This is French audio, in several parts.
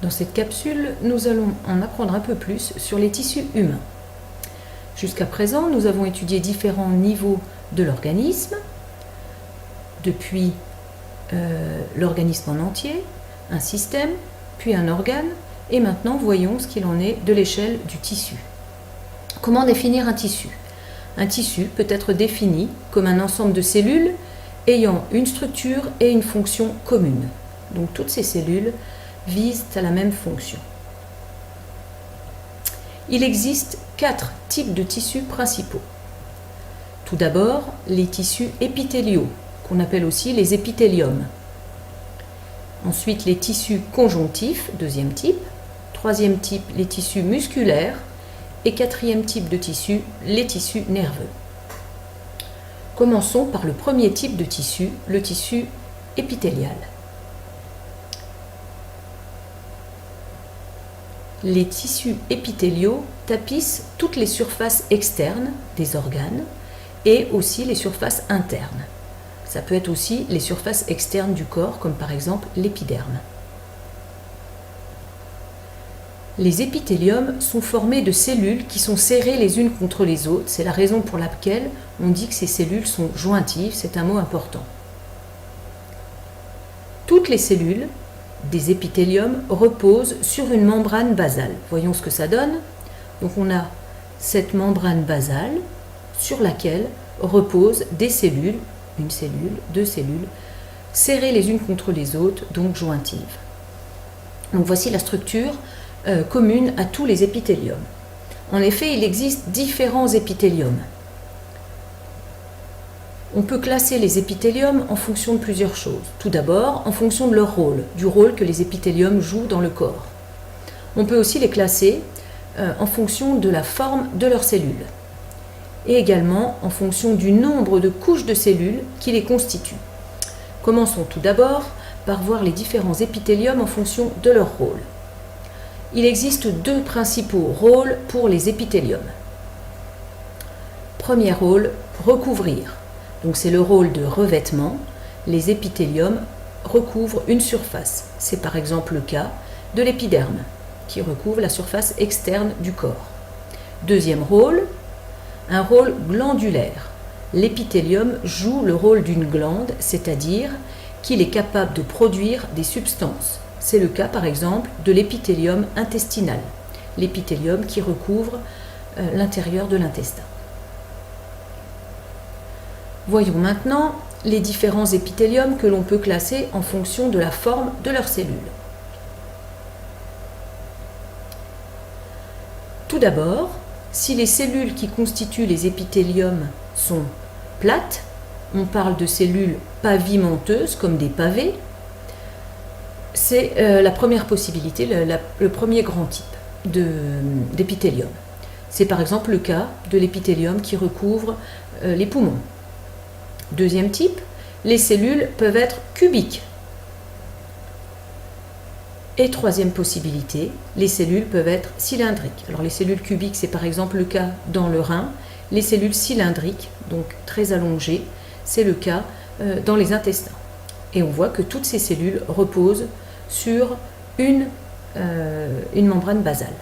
Dans cette capsule, nous allons en apprendre un peu plus sur les tissus humains. Jusqu'à présent, nous avons étudié différents niveaux de l'organisme, depuis l'organisme en entier, un système, puis un organe, et maintenant voyons ce qu'il en est de l'échelle du tissu. Comment définir un tissu? Un tissu peut être défini comme un ensemble de cellules ayant une structure et une fonction commune. Donc toutes ces cellules visent à la même fonction. Il existe 4 types de tissus principaux. Tout d'abord, les tissus épithéliaux, qu'on appelle aussi les épithéliums. Ensuite, les tissus conjonctifs, deuxième type. Troisième type, les tissus musculaires. Et quatrième type de tissu, les tissus nerveux. Commençons par le premier type de tissu, le tissu épithélial. Les tissus épithéliaux tapissent toutes les surfaces externes des organes et aussi les surfaces internes. Ça peut être aussi les surfaces externes du corps, comme par exemple l'épiderme. Les épithéliums sont formés de cellules qui sont serrées les unes contre les autres. C'est la raison pour laquelle on dit que ces cellules sont jointives, c'est un mot important. Toutes les cellules des épithéliums reposent sur une membrane basale. Voyons ce que ça donne. Donc on a cette membrane basale sur laquelle reposent des cellules, une cellule, deux cellules, serrées les unes contre les autres, donc jointives. Donc voici la structure commune à tous les épithéliums. En effet, il existe différents épithéliums. On peut classer les épithéliums en fonction de plusieurs choses. Tout d'abord, en fonction de leur rôle, du rôle que les épithéliums jouent dans le corps. On peut aussi les classer en fonction de la forme de leurs cellules et également en fonction du nombre de couches de cellules qui les constituent. Commençons tout d'abord par voir les différents épithéliums en fonction de leur rôle. Il existe 2 principaux rôles pour les épithéliums. Premier rôle, recouvrir. Donc c'est le rôle de revêtement. Les épithéliums recouvrent une surface. C'est par exemple le cas de l'épiderme, qui recouvre la surface externe du corps. Deuxième rôle, un rôle glandulaire. L'épithélium joue le rôle d'une glande, c'est-à-dire qu'il est capable de produire des substances. C'est le cas par exemple de l'épithélium intestinal, l'épithélium qui recouvre l'intérieur de l'intestin. Voyons maintenant les différents épithéliums que l'on peut classer en fonction de la forme de leurs cellules. Tout d'abord, si les cellules qui constituent les épithéliums sont plates, on parle de cellules pavimenteuses comme des pavés. C'est la première possibilité, le premier grand type d'épithélium. C'est par exemple le cas de l'épithélium qui recouvre les poumons. Deuxième type, les cellules peuvent être cubiques. Et troisième possibilité, les cellules peuvent être cylindriques. Alors les cellules cubiques, c'est par exemple le cas dans le rein. Les cellules cylindriques, donc très allongées, c'est le cas dans les intestins. Et on voit que toutes ces cellules reposent sur une membrane basale.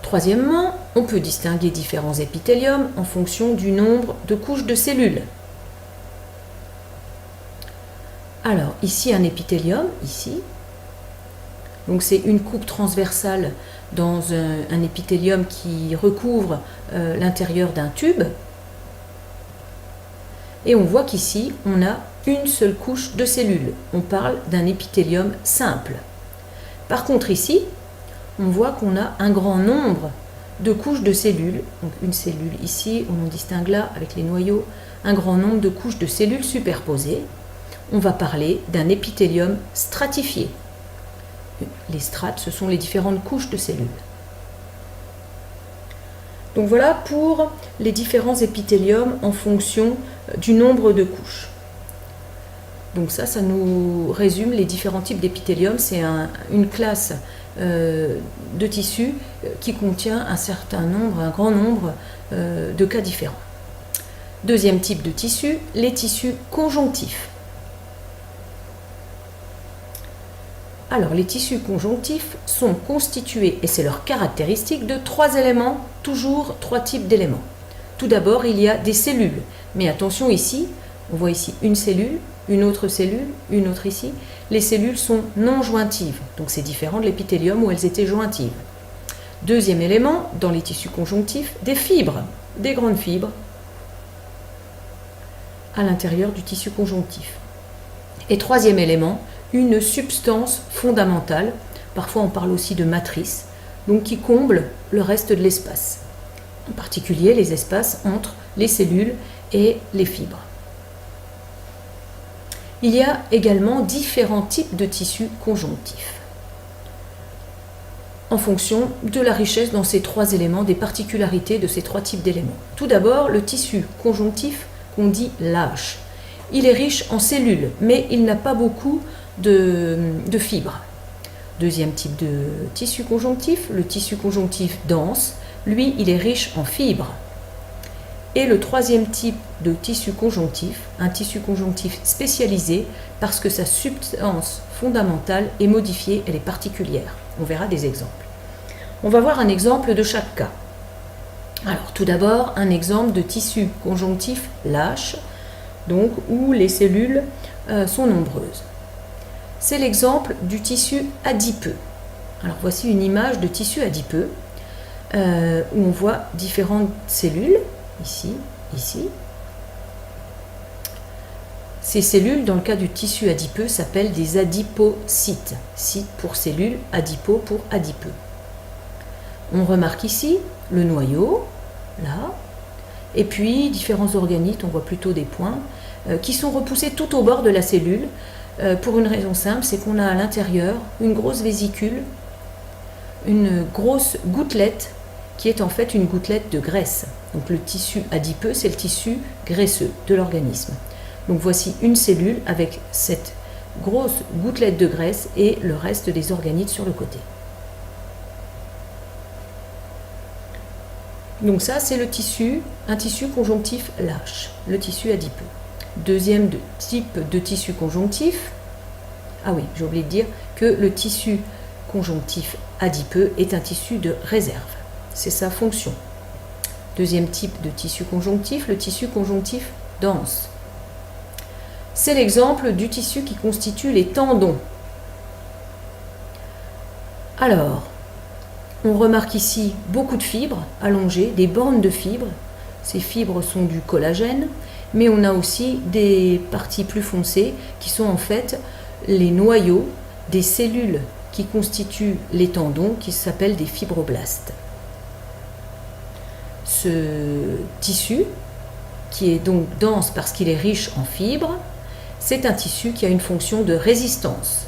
Troisièmement, on peut distinguer différents épithéliums en fonction du nombre de couches de cellules. Alors, ici un épithélium, ici. Donc c'est une coupe transversale dans un épithélium qui recouvre l'intérieur d'un tube. Et on voit qu'ici, on a une seule couche de cellules. On parle d'un épithélium simple. Par contre ici, on voit qu'on a un grand nombre de couches de cellules. Donc une cellule ici, on en distingue là avec les noyaux, un grand nombre de couches de cellules superposées. On va parler d'un épithélium stratifié. Les strates, ce sont les différentes couches de cellules. Donc voilà pour les différents épithéliums en fonction du nombre de couches. Donc ça nous résume les différents types d'épithélium. C'est une classe de tissus qui contient un grand nombre de cas différents. Deuxième type de tissu, les tissus conjonctifs. Alors, les tissus conjonctifs sont constitués, et c'est leur caractéristique, de 3 éléments, toujours 3 types d'éléments. Tout d'abord, il y a des cellules. Mais attention ici, on voit ici une cellule, une autre ici. Les cellules sont non jointives, donc c'est différent de l'épithélium où elles étaient jointives. Deuxième élément, dans les tissus conjonctifs, des fibres, des grandes fibres à l'intérieur du tissu conjonctif. Et troisième élément, une substance fondamentale, parfois on parle aussi de matrice, donc qui comble le reste de l'espace, en particulier les espaces entre les cellules et les fibres. Il y a également différents types de tissus conjonctifs, en fonction de la richesse dans ces 3 éléments, des particularités de ces 3 types d'éléments. Tout d'abord, le tissu conjonctif qu'on dit lâche. Il est riche en cellules, mais il n'a pas beaucoup de fibres. Deuxième type de tissu conjonctif, le tissu conjonctif dense. Lui, il est riche en fibres. Et le troisième type de tissu conjonctif, un tissu conjonctif spécialisé parce que sa substance fondamentale est modifiée, elle est particulière. On verra des exemples. On va voir un exemple de chaque cas. Alors, tout d'abord, un exemple de tissu conjonctif lâche, donc où les cellules sont nombreuses. C'est l'exemple du tissu adipeux. Alors, voici une image de tissu adipeux où on voit différentes cellules, ici, ici. Ces cellules, dans le cas du tissu adipeux, s'appellent des adipocytes. Cyte pour cellules, adipo pour adipeux. On remarque ici le noyau, là, et puis différents organites, on voit plutôt des points, qui sont repoussés tout au bord de la cellule, pour une raison simple, c'est qu'on a à l'intérieur une grosse vésicule, une grosse gouttelette, qui est en fait une gouttelette de graisse. Donc le tissu adipeux, c'est le tissu graisseux de l'organisme. Donc voici une cellule avec cette grosse gouttelette de graisse et le reste des organites sur le côté. Donc ça, c'est le tissu, un tissu conjonctif lâche, le tissu adipeux. Deuxième type de tissu conjonctif, ah oui, j'ai oublié de dire que le tissu conjonctif adipeux est un tissu de réserve. C'est sa fonction. Deuxième type de tissu conjonctif, le tissu conjonctif dense. C'est l'exemple du tissu qui constitue les tendons. Alors, on remarque ici beaucoup de fibres allongées, des bandes de fibres. Ces fibres sont du collagène, mais on a aussi des parties plus foncées qui sont en fait les noyaux des cellules qui constituent les tendons, qui s'appellent des fibroblastes. Ce tissu, qui est donc dense parce qu'il est riche en fibres, c'est un tissu qui a une fonction de résistance.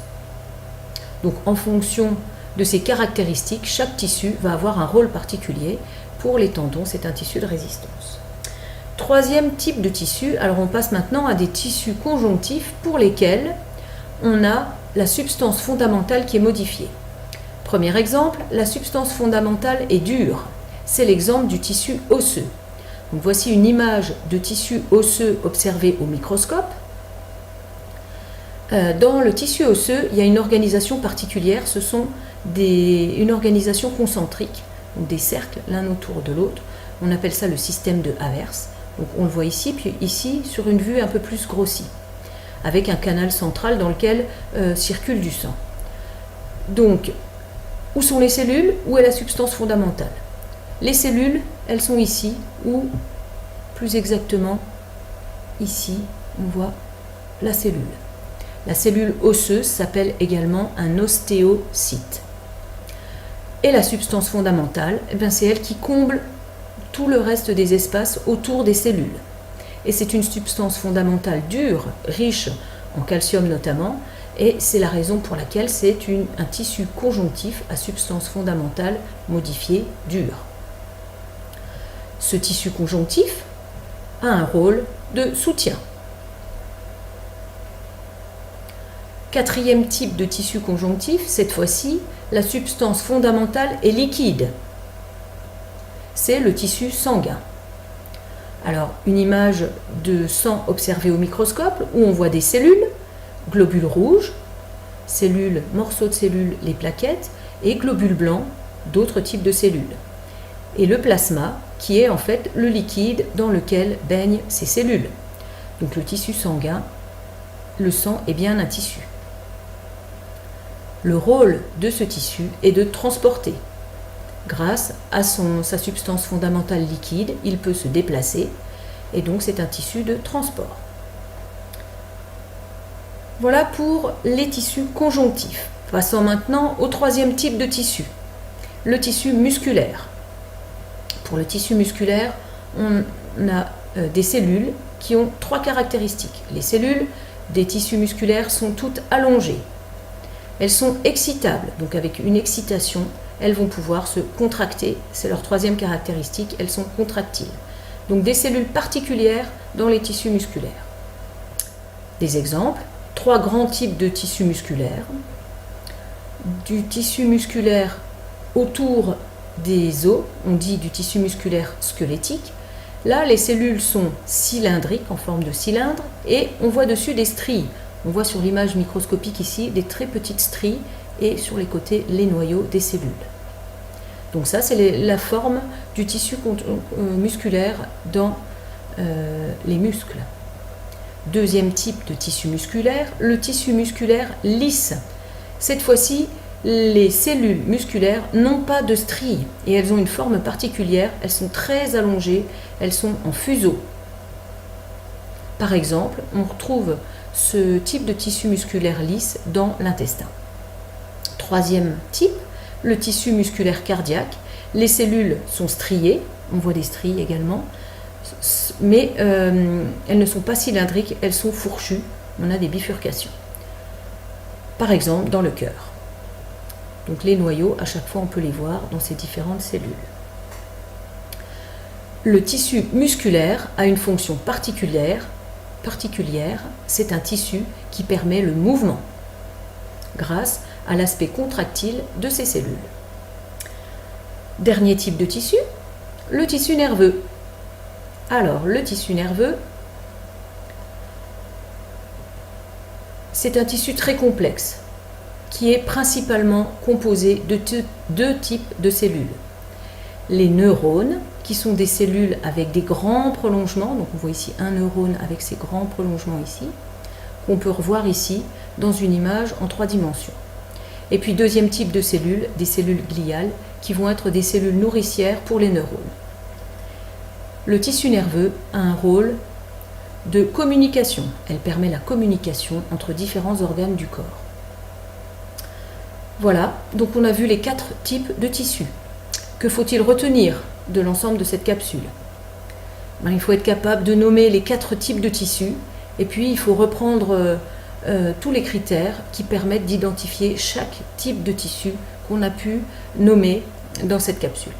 Donc en fonction de ses caractéristiques, chaque tissu va avoir un rôle particulier. Pour les tendons, c'est un tissu de résistance. Troisième type de tissu, alors on passe maintenant à des tissus conjonctifs pour lesquels on a la substance fondamentale qui est modifiée. Premier exemple, la substance fondamentale est dure. C'est l'exemple du tissu osseux. Donc voici une image de tissu osseux observé au microscope. Dans le tissu osseux, il y a une organisation particulière, ce sont une organisation concentrique, donc des cercles l'un autour de l'autre. On appelle ça le système de Havers. Donc on le voit ici, puis ici sur une vue un peu plus grossie, avec un canal central dans lequel circule du sang. Donc, où sont les cellules? Où est la substance fondamentale? Les cellules, elles sont ici, ou plus exactement ici, on voit la cellule. La cellule osseuse s'appelle également un ostéocyte. Et la substance fondamentale, c'est elle qui comble tout le reste des espaces autour des cellules. Et c'est une substance fondamentale dure, riche en calcium notamment, et c'est la raison pour laquelle c'est un tissu conjonctif à substance fondamentale modifiée dure. Ce tissu conjonctif a un rôle de soutien. Quatrième type de tissu conjonctif, cette fois-ci, la substance fondamentale est liquide. C'est le tissu sanguin. Alors, une image de sang observée au microscope où on voit des cellules, globules rouges. cellules, morceaux de cellules, les plaquettes, et globules blancs, d'autres types de cellules. Et le plasma, qui est en fait le liquide dans lequel baignent ces cellules. Donc le tissu sanguin, le sang est bien un tissu. Le rôle de ce tissu est de transporter. Grâce à sa substance fondamentale liquide, il peut se déplacer et donc c'est un tissu de transport. Voilà pour les tissus conjonctifs. Passons maintenant au troisième type de tissu, le tissu musculaire. Pour le tissu musculaire, on a des cellules qui ont trois caractéristiques. Les cellules des tissus musculaires sont toutes allongées. Elles sont excitables, donc avec une excitation, elles vont pouvoir se contracter. C'est leur troisième caractéristique, elles sont contractiles. Donc des cellules particulières dans les tissus musculaires. Des exemples, trois grands types de tissus musculaires. Du tissu musculaire autour des os, on dit du tissu musculaire squelettique. Là, les cellules sont cylindriques, en forme de cylindre, et on voit dessus des stries. On voit sur l'image microscopique ici des très petites stries et sur les côtés les noyaux des cellules. Donc ça, c'est la forme du tissu musculaire dans les muscles. Deuxième type de tissu musculaire, le tissu musculaire lisse. Cette fois-ci, les cellules musculaires n'ont pas de stries et elles ont une forme particulière, elles sont très allongées, elles sont en fuseau. Par exemple, on retrouve ce type de tissu musculaire lisse dans l'intestin. Troisième type, le tissu musculaire cardiaque. Les cellules sont striées, on voit des stries également, mais elles ne sont pas cylindriques, elles sont fourchues, on a des bifurcations. Par exemple, dans le cœur. Donc les noyaux, à chaque fois on peut les voir dans ces différentes cellules. Le tissu musculaire a une fonction particulière, c'est un tissu qui permet le mouvement grâce à l'aspect contractile de ces cellules. Dernier type de tissu, le tissu nerveux. Alors, le tissu nerveux, c'est un tissu très complexe qui est principalement composé de deux types de cellules. Les neurones, qui sont des cellules avec des grands prolongements, donc on voit ici un neurone avec ses grands prolongements ici, qu'on peut revoir ici dans une image en 3 dimensions. Et puis deuxième type de cellules, des cellules gliales, qui vont être des cellules nourricières pour les neurones. Le tissu nerveux a un rôle de communication. Elle permet la communication entre différents organes du corps. Voilà, donc on a vu les 4 types de tissus. Que faut-il retenir de l'ensemble de cette capsule? Il faut être capable de nommer les 4 types de tissus et puis il faut reprendre tous les critères qui permettent d'identifier chaque type de tissu qu'on a pu nommer dans cette capsule.